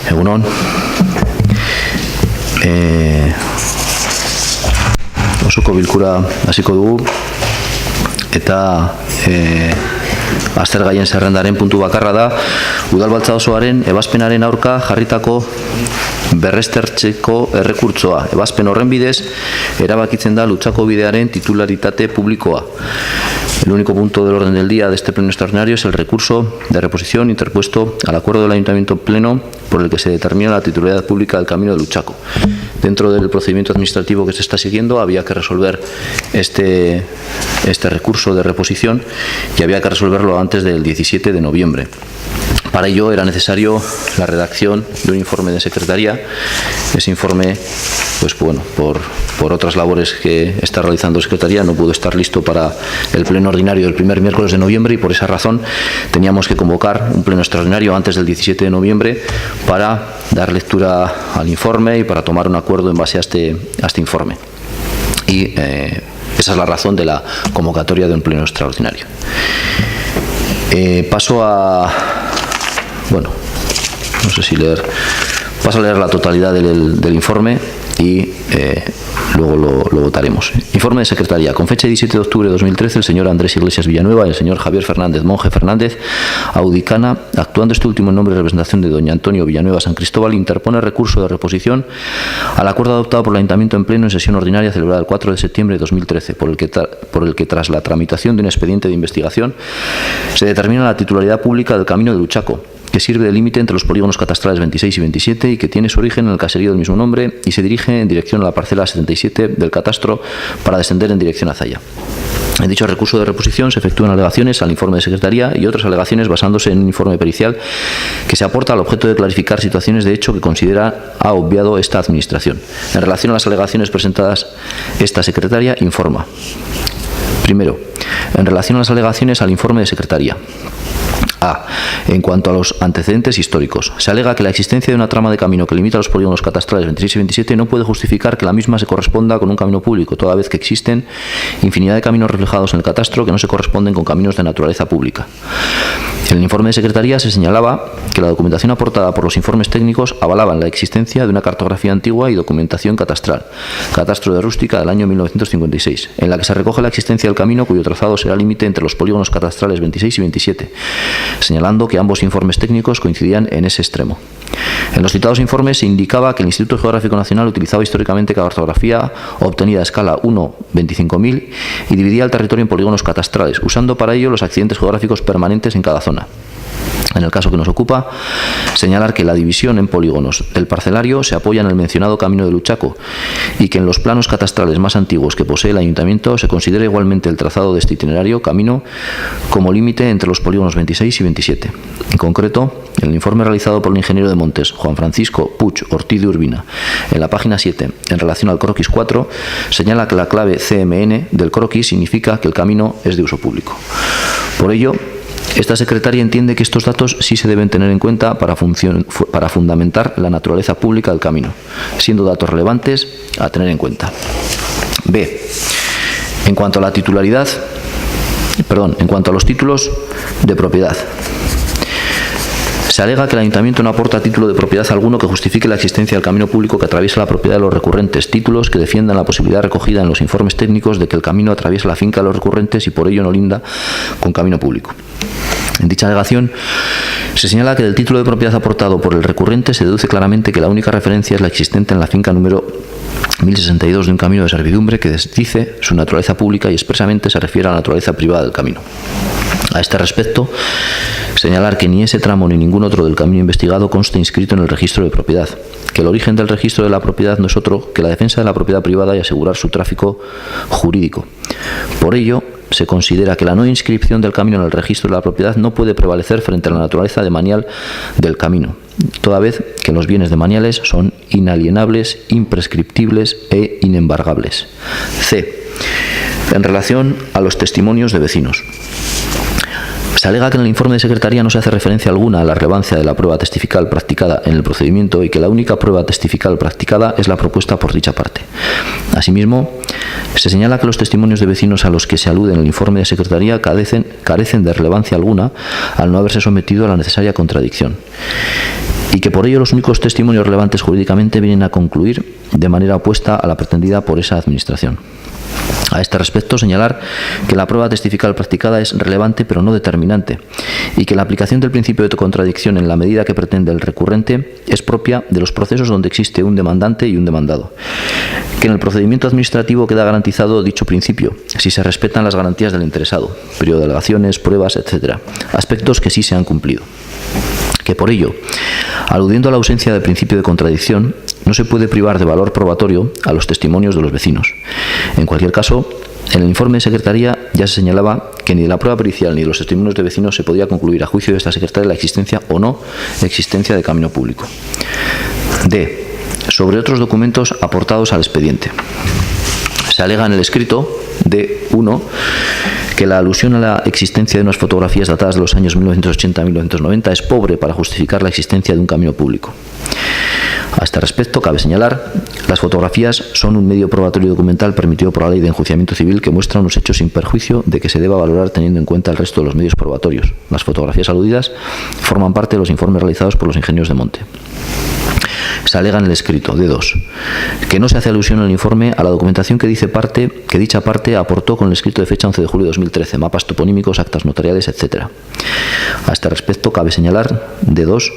Egunon. Osoko bilkura hasiko dugu eta aztergaien zerrendaren puntu bakarra da Udalbaitza osoaren ebazpenaren aurka jarritako berrestertzeko errekurtsoa. Ebazpen horren bidez erabakitzen da Lutzako bidearen titularitate publikoa. El único punto del orden del día de este pleno extraordinario es el recurso de reposición interpuesto al acuerdo del Ayuntamiento Pleno por el que se determina la titularidad pública del camino de Luchaco. Dentro del procedimiento administrativo que se está siguiendo había que resolver este recurso de reposición y había que resolverlo antes del 17 de noviembre. Para ello era necesario la redacción de un informe de secretaría. Ese informe, pues bueno, por otras labores que está realizando Secretaría, no pudo estar listo para el pleno ordinario del primer miércoles de noviembre y por esa razón teníamos que convocar un pleno extraordinario antes del 17 de noviembre para dar lectura al informe y para tomar un acuerdo en base a este informe. Y esa es la razón de la convocatoria de un pleno extraordinario. Paso a... Bueno, no sé si leer... Paso a leer la totalidad del informe y luego lo votaremos. Informe de Secretaría. Con fecha 17 de octubre de 2013, el señor Andrés Iglesias Villanueva y el señor Javier Fernández Monje Fernández, Audicana, actuando este último en nombre de representación de doña Antonio Villanueva San Cristóbal, interpone recurso de reposición al acuerdo adoptado por el Ayuntamiento en pleno en sesión ordinaria celebrada el 4 de septiembre de 2013, por el que tras la tramitación de un expediente de investigación se determina la titularidad pública del camino de Luchaco, que sirve de límite entre los polígonos catastrales 26 y 27 y que tiene su origen en el caserío del mismo nombre y se dirige en dirección a la parcela 77 del catastro para descender en dirección a Zalla. En dicho recurso de reposición se efectúan alegaciones al informe de Secretaría y otras alegaciones basándose en un informe pericial que se aporta al objeto de clarificar situaciones de hecho que considera ha obviado esta Administración. En relación a las alegaciones presentadas, esta Secretaría informa. Primero, en relación a las alegaciones al informe de Secretaría. A. En cuanto a los antecedentes históricos, se alega que la existencia de una trama de camino que limita los polígonos catastrales 26 y 27 no puede justificar que la misma se corresponda con un camino público, toda vez que existen infinidad de caminos reflejados en el catastro que no se corresponden con caminos de naturaleza pública. En el informe de Secretaría se señalaba que la documentación aportada por los informes técnicos avalaban la existencia de una cartografía antigua y documentación catastral, catastro de rústica del año 1956, en la que se recoge la existencia del camino cuyo trazado será límite entre los polígonos catastrales 26 y 27, señalando que ambos informes técnicos coincidían en ese extremo. En los citados informes se indicaba que el Instituto Geográfico Nacional utilizaba históricamente cartografía obtenida a escala 1/25.000 y dividía el territorio en polígonos catastrales, usando para ello los accidentes geográficos permanentes en cada zona. En el caso que nos ocupa, señalar que la división en polígonos del parcelario se apoya en el mencionado camino de Luchaco y que en los planos catastrales más antiguos que posee el Ayuntamiento se considera igualmente el trazado de este itinerario camino como límite entre los polígonos 26 y 27. En concreto, en el informe realizado por el ingeniero de Montes, Juan Francisco Puig Ortiz de Urbina, en la página 7, en relación al croquis 4, señala que la clave CMN del croquis significa que el camino es de uso público. Por ello, esta Secretaría entiende que estos datos sí se deben tener en cuenta para fundamentar la naturaleza pública del camino, siendo datos relevantes a tener en cuenta. B. En cuanto a los títulos de propiedad. Se alega que el Ayuntamiento no aporta título de propiedad alguno que justifique la existencia del camino público que atraviesa la propiedad de los recurrentes, títulos que defiendan la posibilidad recogida en los informes técnicos de que el camino atraviesa la finca de los recurrentes y por ello no linda con camino público. En dicha alegación se señala que del título de propiedad aportado por el recurrente se deduce claramente que la única referencia es la existente en la finca número 1062 de un camino de servidumbre que desdice su naturaleza pública y expresamente se refiere a la naturaleza privada del camino. A este respecto, señalar que ni ese tramo ni ningún otro del camino investigado consta inscrito en el registro de propiedad, que el origen del registro de la propiedad no es otro que la defensa de la propiedad privada y asegurar su tráfico jurídico. Por ello, se considera que la no inscripción del camino en el registro de la propiedad no puede prevalecer frente a la naturaleza demanial del camino, toda vez que los bienes demaniales son inalienables, imprescriptibles e inembargables. C. En relación a los testimonios de vecinos. Se alega que en el informe de Secretaría no se hace referencia alguna a la relevancia de la prueba testifical practicada en el procedimiento y que la única prueba testifical practicada es la propuesta por dicha parte. Asimismo, se señala que los testimonios de vecinos a los que se alude en el informe de Secretaría carecen de relevancia alguna al no haberse sometido a la necesaria contradicción. y que por ello los únicos testimonios relevantes jurídicamente vienen a concluir de manera opuesta a la pretendida por esa Administración. A este respecto, señalar que la prueba testifical practicada es relevante pero no determinante y que la aplicación del principio de contradicción en la medida que pretende el recurrente es propia de los procesos donde existe un demandante y un demandado. Que en el procedimiento administrativo queda garantizado dicho principio, si se respetan las garantías del interesado, periodo de alegaciones, pruebas, etc. Aspectos que sí se han cumplido. Que por ello, aludiendo a la ausencia del principio de contradicción, no se puede privar de valor probatorio a los testimonios de los vecinos. En cualquier caso, en el informe de Secretaría ya se señalaba que ni de la prueba pericial ni de los testimonios de vecinos se podía concluir a juicio de esta Secretaría la existencia o no existencia de camino público. D. Sobre otros documentos aportados al expediente. Se alega en el escrito D1 que la alusión a la existencia de unas fotografías datadas de los años 1980 a 1990 es pobre para justificar la existencia de un camino público. A este respecto, cabe señalar, las fotografías son un medio probatorio documental permitido por la Ley de Enjuiciamiento Civil que muestra unos hechos sin perjuicio de que se deba valorar teniendo en cuenta el resto de los medios probatorios. Las fotografías aludidas forman parte de los informes realizados por los ingenieros de monte. Se alega en el escrito D2 que no se hace alusión en el informe a la documentación que dicha parte aportó con el escrito de fecha 11 de julio de 2013, mapas toponímicos, actas notariales, etc. A este respecto, cabe señalar D2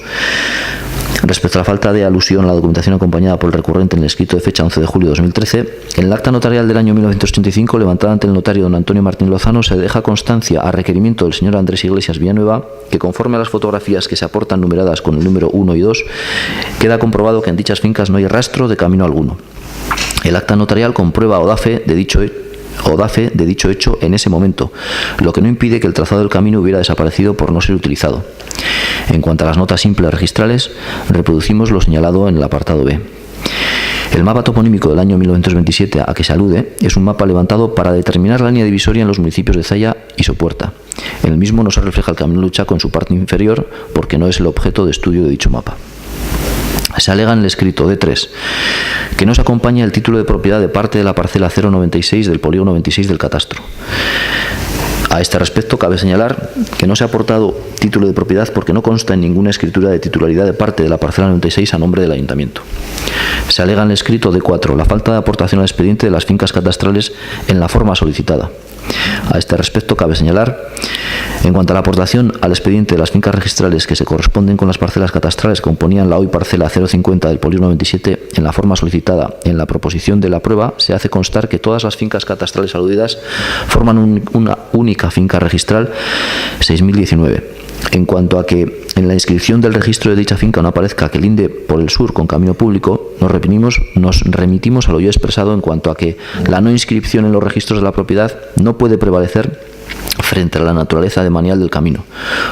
respecto a la falta de alusión a la documentación acompañada por el recurrente en el escrito de fecha 11 de julio de 2013, en el acta notarial del año 1985, levantada ante el notario don Antonio Martín Lozano, se deja constancia a requerimiento del señor Andrés Iglesias Villanueva que conforme a las fotografías que se aportan numeradas con el número 1 y 2, queda comprobado que en dichas fincas no hay rastro de camino alguno. El acta notarial comprueba o da fe de dicho hecho en ese momento, lo que no impide que el trazado del camino hubiera desaparecido por no ser utilizado. En cuanto a las notas simples registrales, reproducimos lo señalado en el apartado B. El mapa toponímico del año 1927 a que se alude es un mapa levantado para determinar la línea divisoria en los municipios de Zaya y Sopuerta. En el mismo no se refleja el camino Luchaco en su parte inferior porque no es el objeto de estudio de dicho mapa. Se alega en el escrito D3 que no se acompaña el título de propiedad de parte de la parcela 096 del polígono 26 del catastro. A este respecto, cabe señalar que no se ha aportado título de propiedad porque no consta en ninguna escritura de titularidad de parte de la parcela 96 a nombre del Ayuntamiento. Se alega en el escrito D4 la falta de aportación al expediente de las fincas catastrales en la forma solicitada. A este respecto, cabe señalar, en cuanto a la aportación al expediente de las fincas registrales que se corresponden con las parcelas catastrales que componían la hoy parcela 050 del polígono 27 en la forma solicitada en la proposición de la prueba, se hace constar que todas las fincas catastrales aludidas forman una única finca registral 6019. En cuanto a que en la inscripción del registro de dicha finca no aparezca que linde por el sur con camino público, nos remitimos a lo ya expresado en cuanto a que la no inscripción en los registros de la propiedad no puede prevalecer frente a la naturaleza demanial del camino,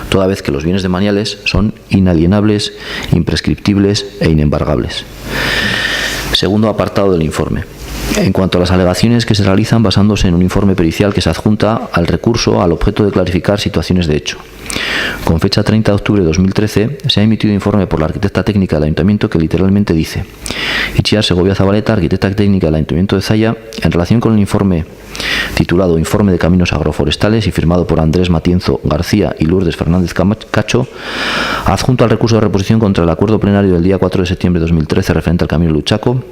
toda vez que los bienes demaniales son inalienables, imprescriptibles e inembargables. Segundo apartado del informe. En cuanto a las alegaciones que se realizan basándose en un informe pericial que se adjunta al recurso al objeto de clarificar situaciones de hecho. Con fecha 30 de octubre de 2013 se ha emitido informe por la arquitecta técnica del Ayuntamiento que literalmente dice: Itziar Segovia Zabaleta, arquitecta técnica del Ayuntamiento de Zaya, en relación con el informe titulado Informe de Caminos Agroforestales y firmado por Andrés Matienzo García y Lourdes Fernández Cacho, adjunto al recurso de reposición contra el acuerdo plenario del día 4 de septiembre de 2013 referente al camino Luchaco,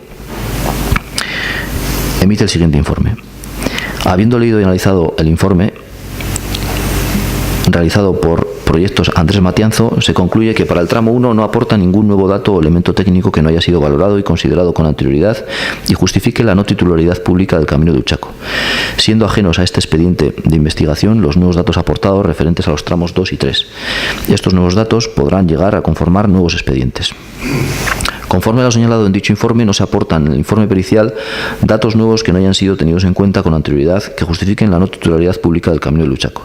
emite el siguiente informe. Habiendo leído y analizado el informe realizado por Proyectos Andrés Matienzo, se concluye que para el tramo 1 no aporta ningún nuevo dato o elemento técnico que no haya sido valorado y considerado con anterioridad y justifique la no titularidad pública del camino de Uchaco, siendo ajenos a este expediente de investigación los nuevos datos aportados referentes a los tramos 2 y 3. Estos nuevos datos podrán llegar a conformar nuevos expedientes. Conforme a lo señalado en dicho informe, no se aportan en el informe pericial datos nuevos que no hayan sido tenidos en cuenta con anterioridad que justifiquen la no titularidad pública del camino de Luchaco.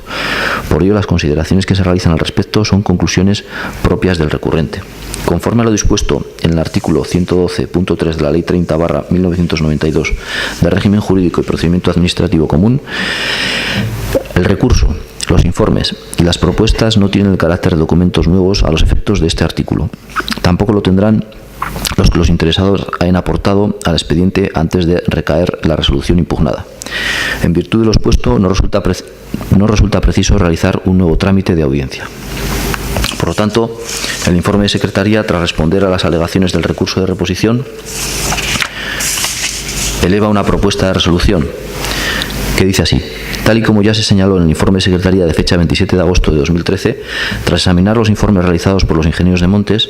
Por ello, las consideraciones que se realizan al respecto son conclusiones propias del recurrente. Conforme a lo dispuesto en el artículo 112.3 de la Ley 30/1992 de Régimen Jurídico y Procedimiento Administrativo Común, el recurso, los informes y las propuestas no tienen el carácter de documentos nuevos a los efectos de este artículo. Tampoco lo tendrán los que los interesados hayan aportado al expediente antes de recaer la resolución impugnada. En virtud de lo expuesto, no resulta preciso realizar un nuevo trámite de audiencia. Por lo tanto, el informe de Secretaría, tras responder a las alegaciones del recurso de reposición, eleva una propuesta de resolución que dice así: tal y como ya se señaló en el informe de Secretaría de fecha 27 de agosto de 2013, tras examinar los informes realizados por los ingenieros de Montes,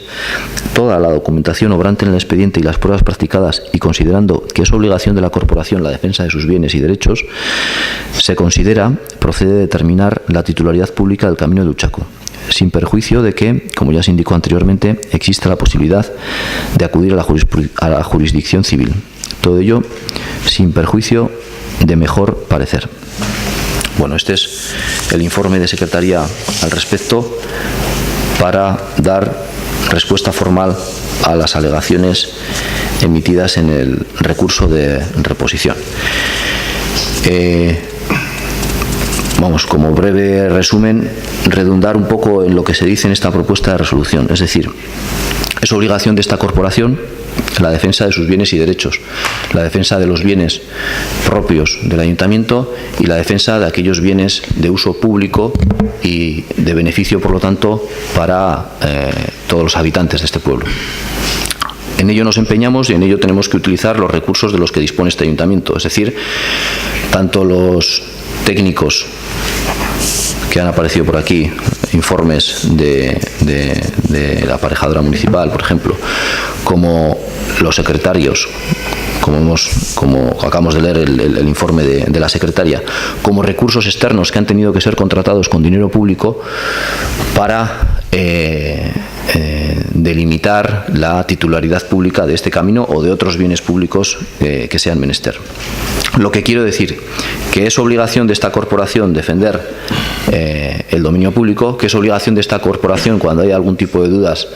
toda la documentación obrante en el expediente y las pruebas practicadas, y considerando que es obligación de la Corporación la defensa de sus bienes y derechos, se considera procede determinar la titularidad pública del Camino de Uchaco, sin perjuicio de que, como ya se indicó anteriormente, exista la posibilidad de acudir a la jurisdicción civil. Todo ello sin perjuicio de mejor parecer. Bueno, este es el informe de Secretaría al respecto para dar respuesta formal a las alegaciones emitidas en el recurso de reposición. Vamos, como breve resumen, redundar un poco en lo que se dice en esta propuesta de resolución. Es decir, es obligación de esta corporación la defensa de sus bienes y derechos, la defensa de los bienes propios del ayuntamiento y la defensa de aquellos bienes de uso público y de beneficio, por lo tanto, para todos los habitantes de este pueblo. En ello nos empeñamos y en ello tenemos que utilizar los recursos de los que dispone este ayuntamiento, es decir, tanto los técnicos que han aparecido por aquí, informes de la aparejadora municipal, por ejemplo, como los secretarios, como acabamos de leer el informe de la secretaria, como recursos externos que han tenido que ser contratados con dinero público para delimitar la titularidad pública de este camino o de otros bienes públicos que sean menester. Lo que quiero decir, que es obligación de esta corporación defender el dominio público, que es obligación de esta corporación, cuando haya algún tipo de dudas,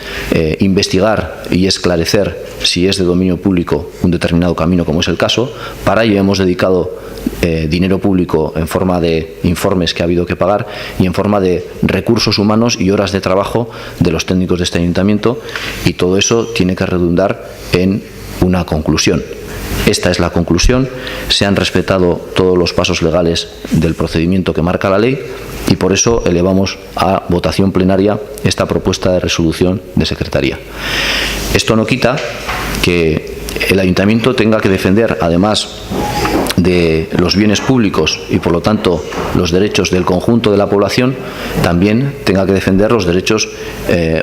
investigar y esclarecer si es de dominio público un determinado camino, como es el caso. Para ello hemos dedicado dinero público en forma de informes que ha habido que pagar y en forma de recursos humanos y horas de trabajo de los técnicos de este ayuntamiento, y todo eso tiene que redundar en una conclusión. Esta es la conclusión. Se han respetado todos los pasos legales del procedimiento que marca la ley y por eso elevamos a votación plenaria esta propuesta de resolución de Secretaría. Esto no quita que el ayuntamiento tenga que defender, además de los bienes públicos y por lo tanto los derechos del conjunto de la población, también tenga que defender los derechos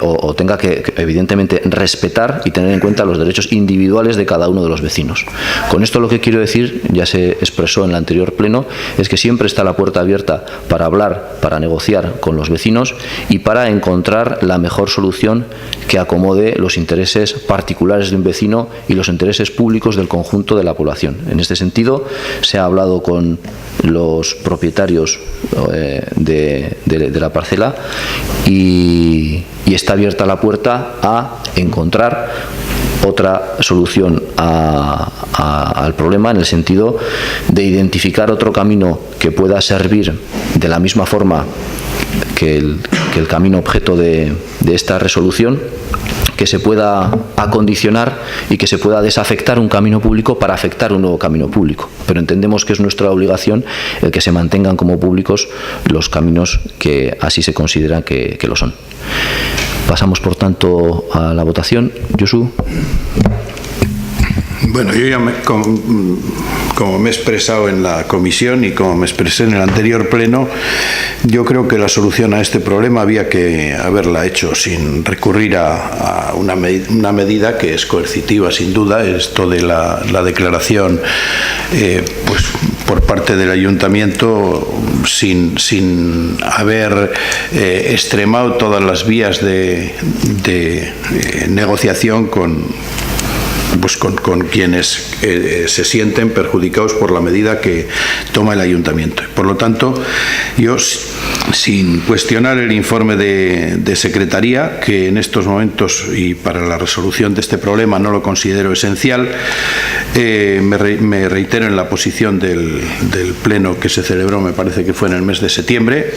o tenga que evidentemente respetar y tener en cuenta los derechos individuales de cada uno de los vecinos. Con esto lo que quiero decir, ya se expresó en el anterior pleno, es que siempre está la puerta abierta para hablar, para negociar con los vecinos y para encontrar la mejor solución que acomode los intereses particulares de un vecino y los intereses públicos del conjunto de la población. En este sentido, se ha hablado con los propietarios de la parcela y está abierta la puerta a encontrar otra solución al problema, en el sentido de identificar otro camino que pueda servir de la misma forma que el camino objeto de esta resolución, que se pueda acondicionar y que se pueda desafectar un camino público para afectar un nuevo camino público. Pero entendemos que es nuestra obligación el que se mantengan como públicos los caminos que así se consideran que lo son. Pasamos, por tanto, a la votación. Josu. Bueno, yo ya como me he expresado en la comisión y como me expresé en el anterior pleno, yo creo que la solución a este problema había que haberla hecho sin recurrir a una medida que es coercitiva, sin duda. Esto de la declaración pues por parte del ayuntamiento sin haber extremado todas las vías de negociación con quienes se sienten perjudicados por la medida que toma el ayuntamiento. Por lo tanto, yo, sin cuestionar el informe de Secretaría, que en estos momentos y para la resolución de este problema no lo considero esencial, me reitero en la posición del pleno que se celebró, me parece que fue en el mes de septiembre.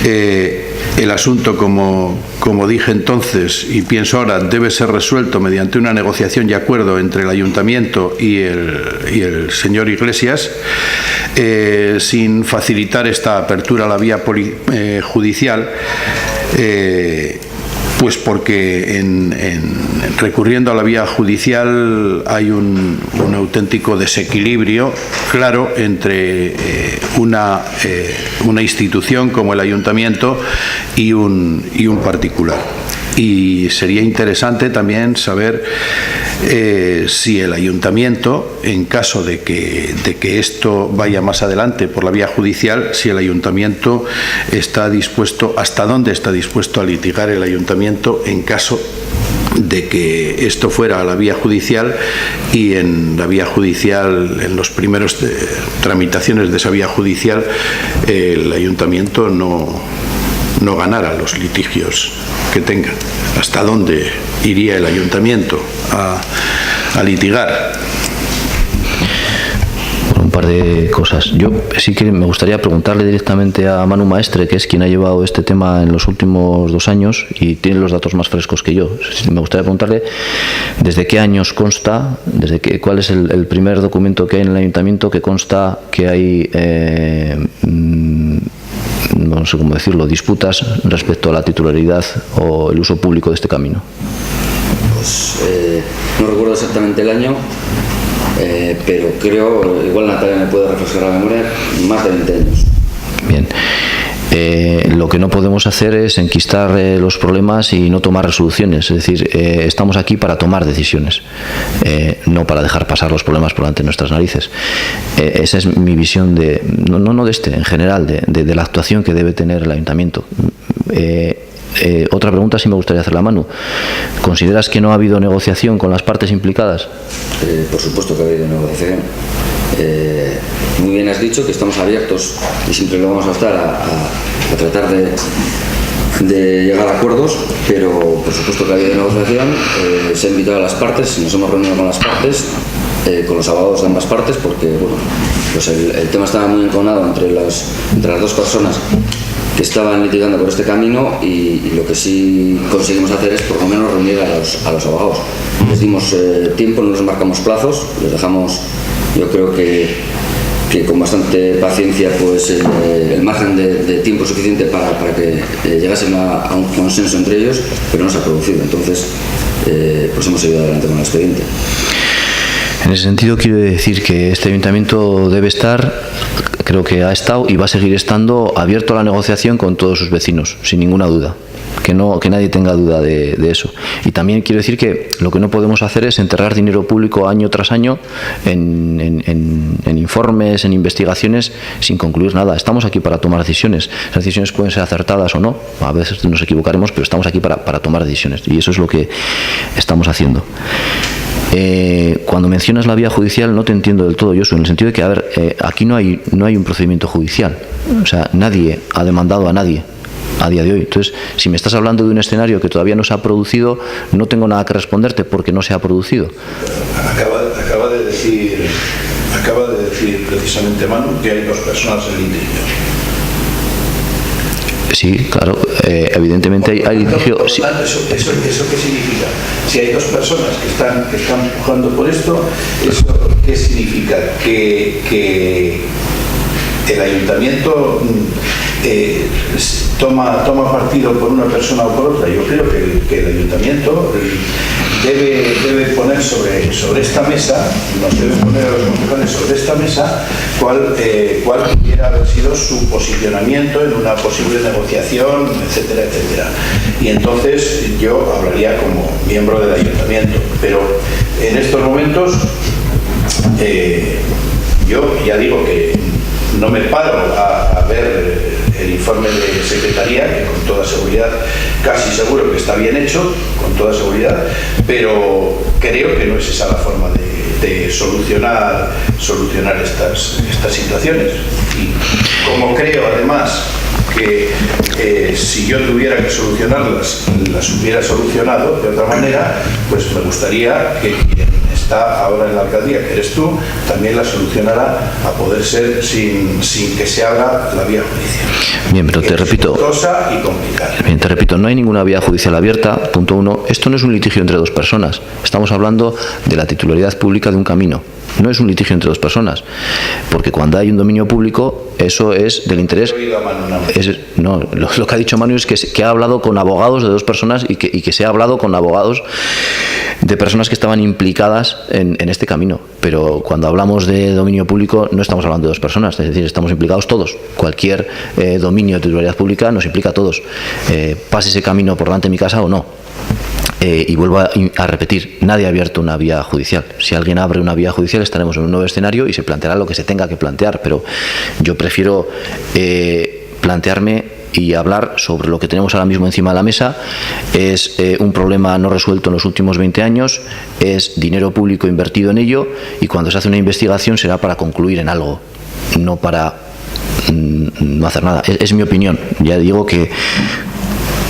El asunto, como dije entonces y pienso ahora, debe ser resuelto mediante una negociación y acuerdo entre el ayuntamiento y el señor Iglesias, sin facilitar esta apertura a la vía judicial, Pues porque recurriendo a la vía judicial hay un auténtico desequilibrio claro entre una institución como el ayuntamiento y un particular. Y sería interesante también saber si el ayuntamiento, en caso de que esto vaya más adelante por la vía judicial, si el ayuntamiento está dispuesto, hasta dónde está dispuesto a litigar el ayuntamiento en caso de que esto fuera a la vía judicial y en la vía judicial, en los primeros tramitaciones de esa vía judicial, el ayuntamiento no ganara los litigios que tenga. ¿Hasta dónde iría el ayuntamiento a litigar? Un par de cosas. Yo sí que me gustaría preguntarle directamente a Manu Maestre, que es quien ha llevado este tema en los últimos 2 años y tiene los datos más frescos que yo. Me gustaría preguntarle desde qué años consta, cuál es el primer documento que hay en el ayuntamiento que consta que hay no sé cómo decirlo, disputas respecto a la titularidad o el uso público de este camino. Pues no recuerdo exactamente el año, pero creo, igual Natalia me puede refrescar la memoria, más de 20 años. Bien. Lo que no podemos hacer es enquistar los problemas y no tomar resoluciones. Es decir, estamos aquí para tomar decisiones, no para dejar pasar los problemas por delante de nuestras narices. Esa es mi visión no de en general, de la actuación que debe tener el ayuntamiento. Otra pregunta sí me gustaría hacerla a Manu. ¿Consideras que no ha habido negociación con las partes implicadas? Por supuesto que ha habido negociación. Muy bien has dicho que estamos abiertos y siempre lo vamos a estar a tratar de llegar a acuerdos, pero por supuesto que ha habido negociación. Se ha invitado a las partes, nos hemos reunido con las partes, con los abogados de ambas partes, porque bueno, pues el tema estaba muy enconado entre las 2 personas que estaban litigando por este camino y lo que sí conseguimos hacer es por lo menos reunir a los abogados. Les dimos tiempo, no les marcamos plazos, les dejamos, yo creo que con bastante paciencia, pues el margen de tiempo suficiente para que llegasen a un consenso entre ellos, pero no se ha producido. Entonces, pues hemos seguido adelante con el expediente. En ese sentido quiero decir que este ayuntamiento debe estar, creo que ha estado y va a seguir estando abierto a la negociación con todos sus vecinos, sin ninguna duda. Que nadie tenga duda de eso. Y también quiero decir que lo que no podemos hacer es enterrar dinero público año tras año en informes, en investigaciones, sin concluir nada. Estamos aquí para tomar decisiones. Esas decisiones pueden ser acertadas o no. A veces nos equivocaremos, pero estamos aquí para tomar decisiones. Y eso es lo que estamos haciendo. Cuando mencionas la vía judicial no te entiendo del todo, Josu, en el sentido de que, a ver, aquí no hay un procedimiento judicial. O sea, nadie ha demandado a nadie a día de hoy. Entonces, si me estás hablando de un escenario que todavía no se ha producido, no tengo nada que responderte porque no se ha producido. Acaba de decir precisamente Manu que hay 2 personas en litigio. Sí, claro, evidentemente hay litigio. ¿Eso qué significa? Si hay 2 personas que están pujando por esto, ¿eso qué significa? Que el ayuntamiento toma partido por una persona o por otra. Yo creo que el ayuntamiento debe poner sobre esta mesa, nos debe poner a los concejales sobre esta mesa cuál pudiera haber sido su posicionamiento en una posible negociación, etcétera, etcétera. Y entonces yo hablaría como miembro del ayuntamiento, pero en estos momentos yo ya digo que no me paro a ver el informe de secretaría, que con toda seguridad, casi seguro que está bien hecho, con toda seguridad, pero creo que no es esa la forma de solucionar estas situaciones. Y como creo además que si yo tuviera que solucionarlas, las hubiera solucionado de otra manera, pues me gustaría que quien está ahora en la alcaldía, que eres tú, también la solucionara a poder ser sin que se haga la vía judicial. Bien, pero te repito, costosa y complicada. Bien, te repito, no hay ninguna vía judicial abierta. Punto 1. Esto no es un litigio entre 2 personas. Estamos hablando de la titularidad pública de un camino. No es un litigio entre dos personas, porque cuando hay un dominio público, eso es del interés. No, lo que ha dicho Manu es que ha hablado con abogados de dos personas y que se ha hablado con abogados de personas que estaban implicadas en este camino. Pero cuando hablamos de dominio público no estamos hablando de dos personas, es decir, estamos implicados todos. Cualquier dominio de titularidad pública nos implica a todos. Pase ese camino por delante de mi casa o no. Y vuelvo a repetir, nadie ha abierto una vía judicial. Si alguien abre una vía judicial estaremos en un nuevo escenario y se planteará lo que se tenga que plantear, pero yo prefiero plantearme y hablar sobre lo que tenemos ahora mismo encima de la mesa. Es un problema no resuelto en los últimos 20 años, es dinero público invertido en ello, y cuando se hace una investigación será para concluir en algo, no para no hacer nada. Es mi opinión. Ya digo que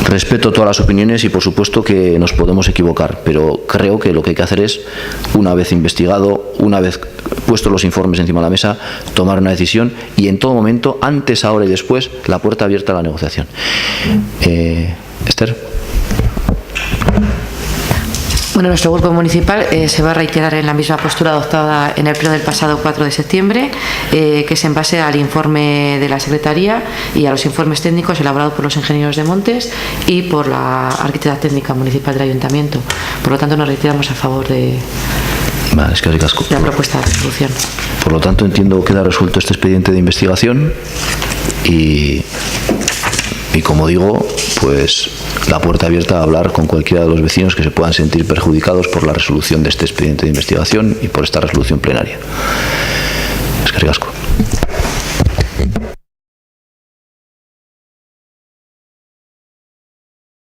respeto todas las opiniones y por supuesto que nos podemos equivocar, pero creo que lo que hay que hacer es, una vez investigado, una vez puestos los informes encima de la mesa, tomar una decisión, y en todo momento, antes, ahora y después, la puerta abierta a la negociación. Esther. Bueno, nuestro grupo municipal se va a reiterar en la misma postura adoptada en el pleno del pasado 4 de septiembre, que es en base al informe de la Secretaría y a los informes técnicos elaborados por los ingenieros de Montes y por la arquitecta técnica municipal del Ayuntamiento. Por lo tanto, nos reiteramos a favor de la propuesta de resolución. Por lo tanto, entiendo que queda resuelto este expediente de investigación y como digo, pues la puerta abierta a hablar con cualquiera de los vecinos que se puedan sentir perjudicados por la resolución de este expediente de investigación y por esta resolución plenaria. Eskerrik asko.